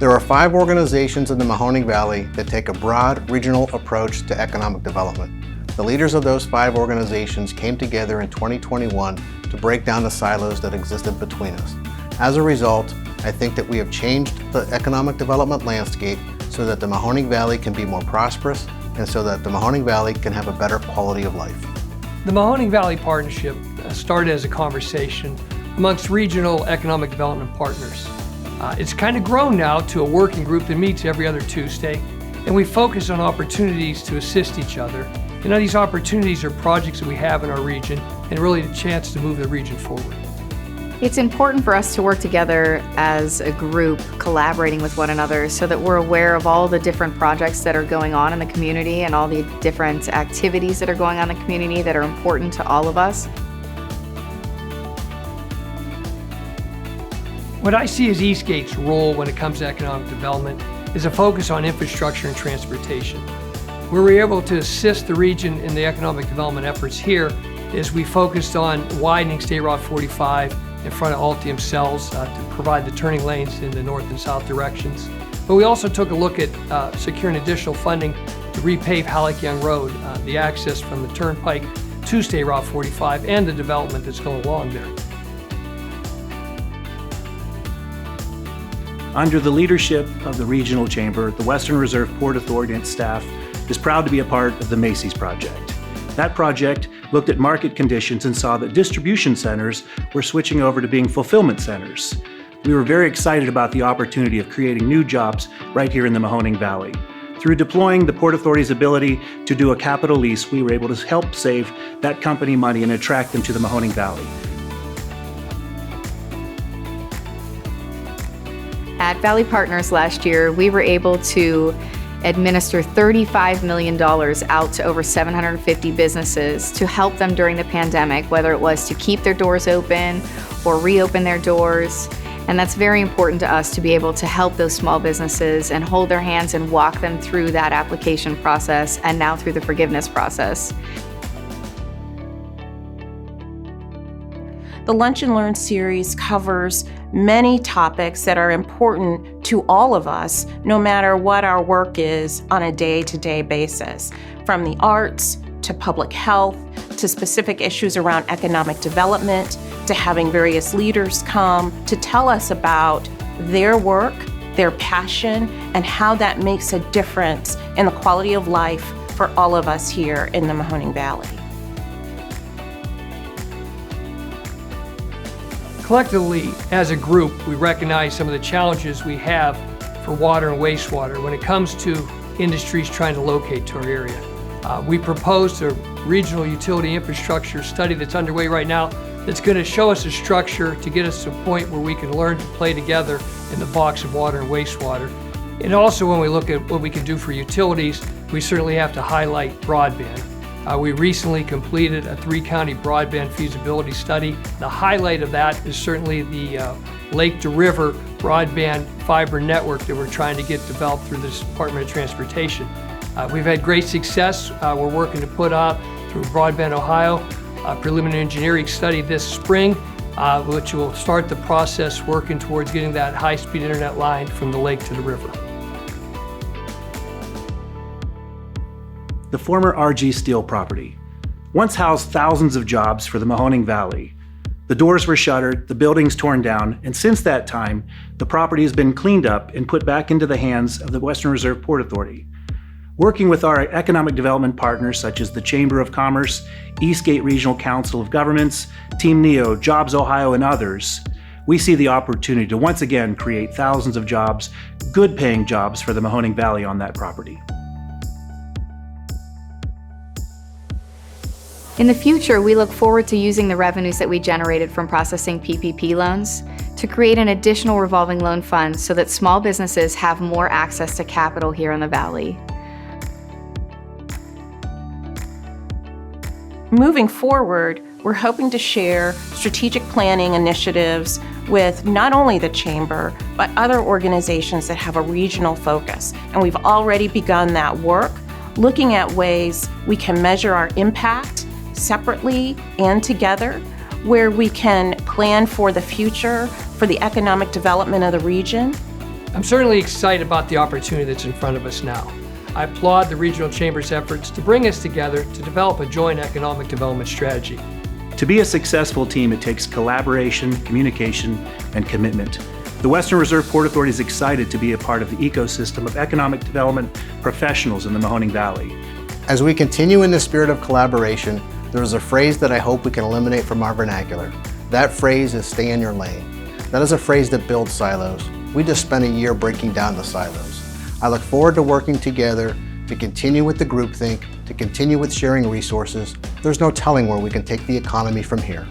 There are 5 organizations in the Mahoning Valley that take a broad regional approach to economic development. The leaders of those 5 organizations came together in 2021 to break down the silos that existed between us. As a result, I think that we have changed the economic development landscape so that the Mahoning Valley can be more prosperous and so that the Mahoning Valley can have a better quality of life. The Mahoning Valley Partnership started as a conversation amongst regional economic development partners. It's kind of grown now to a working group that meets every other Tuesday, and we focus on opportunities to assist each other. You know, these opportunities are projects that we have in our region and really a chance to move the region forward. It's important for us to work together as a group, collaborating with one another so that we're aware of all the different projects that are going on in the community and all the different activities that are going on in the community that are important to all of us. What I see as Eastgate's role when it comes to economic development is a focus on infrastructure and transportation. Where we're able to assist the region in the economic development efforts here is we focused on widening State Route 45 in front of Altium cells to provide the turning lanes in the north and south directions. But we also took a look at securing additional funding to repave Halleck Young Road, the access from the turnpike to State Route 45 and the development that's going along there. Under the leadership of the Regional Chamber, the Western Reserve Port Authority and its staff is proud to be a part of the Macy's project. That project looked at market conditions and saw that distribution centers were switching over to being fulfillment centers. We were very excited about the opportunity of creating new jobs right here in the Mahoning Valley. Through deploying the Port Authority's ability to do a capital lease, we were able to help save that company money and attract them to the Mahoning Valley. At Valley Partners last year, we were able to administer $35 million out to over 750 businesses to help them during the pandemic, whether it was to keep their doors open or reopen their doors. And that's very important to us to be able to help those small businesses and hold their hands and walk them through that application process and now through the forgiveness process. The Lunch and Learn series covers many topics that are important to all of us, no matter what our work is on a day-to-day basis, from the arts to public health to specific issues around economic development, to having various leaders come to tell us about their work, their passion, and how that makes a difference in the quality of life for all of us here in the Mahoning Valley. Collectively, as a group, we recognize some of the challenges we have for water and wastewater when it comes to industries trying to locate to our area. We proposed a regional utility infrastructure study that's underway right now that's going to show us a structure to get us to a point where we can learn to play together in the box of water and wastewater. And also when we look at what we can do for utilities, we certainly have to highlight broadband. We recently completed a 3-county broadband feasibility study. The highlight of that is certainly the lake to river broadband fiber network that we're trying to get developed through the Department of Transportation. We've had great success. We're working to put out through Broadband Ohio a preliminary engineering study this spring, which will start the process working towards getting that high-speed internet line from the lake to the river. The former RG Steel property once housed thousands of jobs for the Mahoning Valley. The doors were shuttered, the buildings torn down, and since that time, the property has been cleaned up and put back into the hands of the Western Reserve Port Authority. Working with our economic development partners such as the Chamber of Commerce, Eastgate Regional Council of Governments, Team NEO, Jobs Ohio, and others, we see the opportunity to once again create thousands of jobs, good paying jobs for the Mahoning Valley on that property. In the future, we look forward to using the revenues that we generated from processing PPP loans to create an additional revolving loan fund so that small businesses have more access to capital here in the Valley. Moving forward, we're hoping to share strategic planning initiatives with not only the Chamber, but other organizations that have a regional focus. And we've already begun that work, looking at ways we can measure our impact separately and together, where we can plan for the future, for the economic development of the region. I'm certainly excited about the opportunity that's in front of us now. I applaud the Regional Chamber's efforts to bring us together to develop a joint economic development strategy. To be a successful team, it takes collaboration, communication, and commitment. The Western Reserve Port Authority is excited to be a part of the ecosystem of economic development professionals in the Mahoning Valley. As we continue in the spirit of collaboration, there is a phrase that I hope we can eliminate from our vernacular. That phrase is stay in your lane. That is a phrase that builds silos. We just spent a year breaking down the silos. I look forward to working together to continue with the groupthink, to continue with sharing resources. There's no telling where we can take the economy from here.